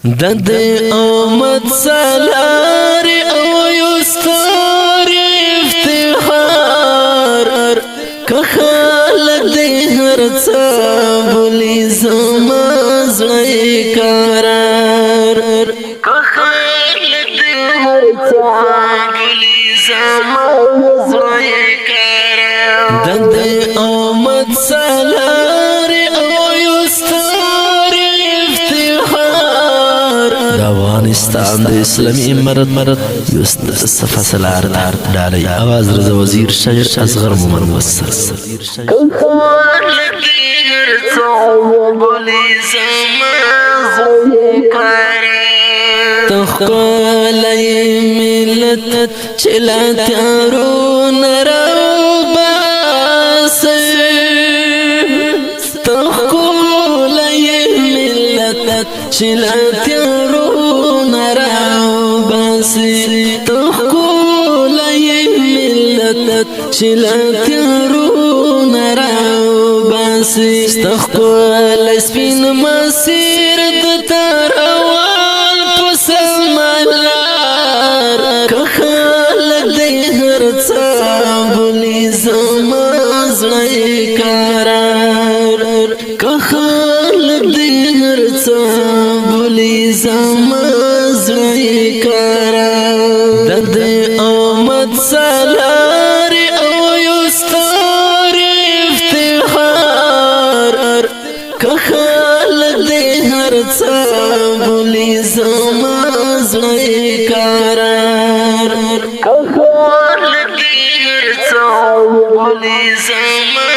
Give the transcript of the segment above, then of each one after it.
د آمد سالار او یستار افتخار که خالق دی هر څه بولی زما زړه قرار که خالق دی هر څه بولی زما زړه قرار د آمد سالار او یستار افتخار د افغانستان د اسلامي مرد صفه سالار ډالۍ اواز رضا وزیر شاعر اصغر مومن وسر تخقلی ملت چلا تیارو نراو باسی تخقلی ملت چلا تیارو نراو باسی تخقلی ملت چلا تیارو نراو باسی استخقل سپین مسیر دتاروال پسمالار که خالق دی هر څه بولی زما زړه قرار که خالق دی هر څه بولی زما زړه قرار د آمد سالار او یستار افتخار که خالق دی هر څه بولی زما زړه قرار که خالق دی هر څه بولی زما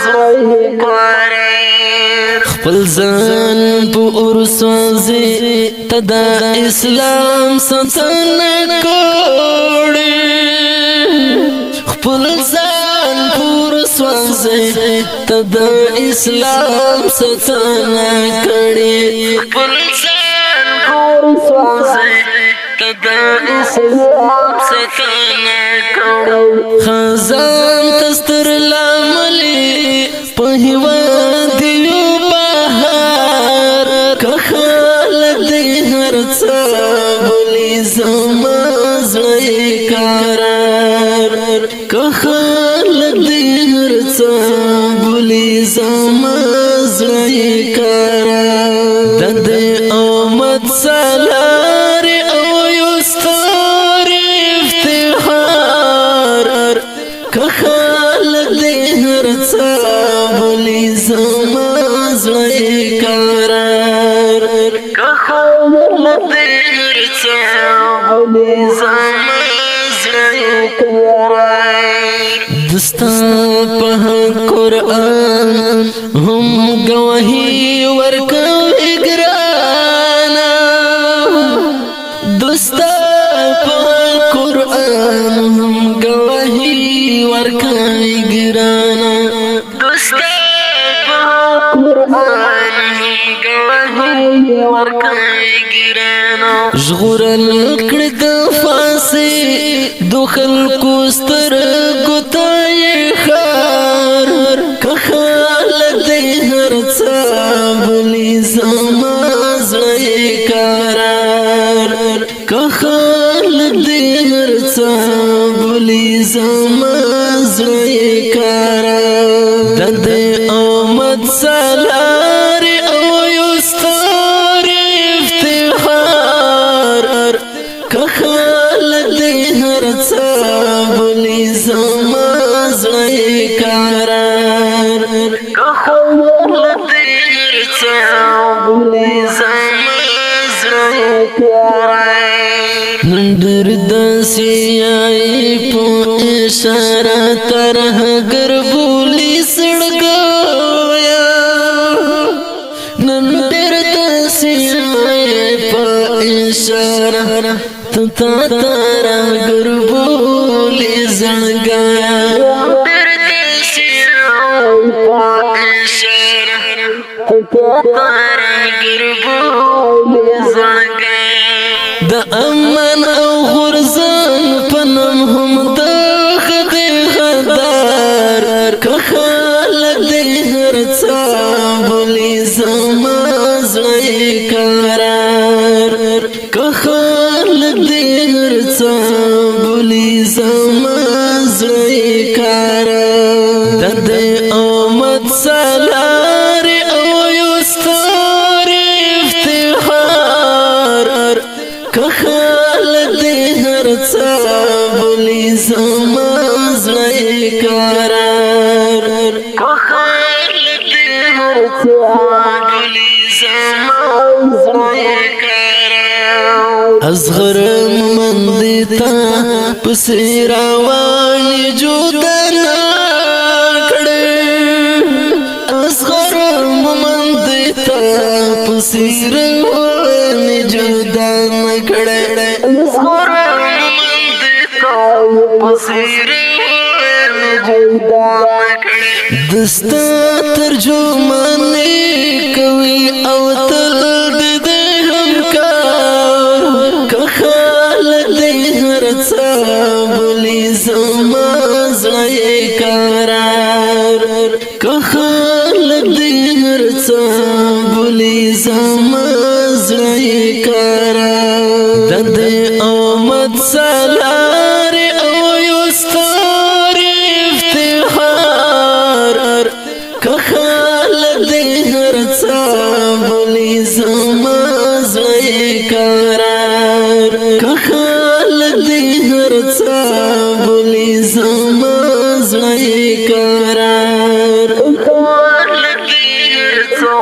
زړه قرار خپل ځان په ورسوځي ته د اسلام ستنه کوړي خپل ځان په ورسوځي ته د اسلام ستنه کړي خپل ځان په ورسوځي ته د اسلام ستنه کړي خزان تستر لاملي په هیواد یو بهار که خالق دی هر څه بولی زما زړه قرار که خالق دی هر څه بولی زما زړه قرار د آمد سالار او یستار افتخار که خالق دی هر څه بولی زما زړه قرار که خالق دی هر څه بولی زما زړه قرار دستا په قرآن هم گواهی ورکوي ګرانا دستا په قرآن هم گواهی ورکوي ګرانا دستا په قرآن هم گواهی ورکوي ګرانا ژغورل کړ د فاسي دو خلکو سترګو ته خار که خالق دی هر څه بولی زما زړه قرار که خالق دی هر څه بولی زما زړه قرار د آمد سالار او یستار افتخار که خالق دی هر څه بولی زما زړه قرار که خالق دی هر څه بولی زما زړه قرار نن ډېر داسې آی په اشاره ترهګر بولی سړګویا نن ډېر داسې آی په اشاره تا ترهګر بولی زړګویا ډېر داسې آی په اشاره ترهګر بولی زړګویا د امن او غرزان پنم هم د خدای غدار که خالق دی هر څه بولی زما زړه قرار که خلق دی هرڅه بولی زما زړه کارا د دې امت سالار او یستار افتخار که خلق دی هرڅه بولی زما زړه کارا که خلق دی هرڅه بولی زما زړه اصغر مندتا پسی روانی جودنا کڑے اصغر مندتا پسی روانی جودنا کڑے اصغر مندتا پسی روانی جودنا کڑے دستا ترجمانی کوي او تل دے بولی زما زړه قرار که خلق دی هرڅه بولی زما زړه قرار د دې امت سالار او یستار افتخار که خلق دی هرڅه بولی زما زړه قرار که خلق دی هرڅه بولی زما زړه قرار خلق دی هرڅه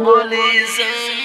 بولی زما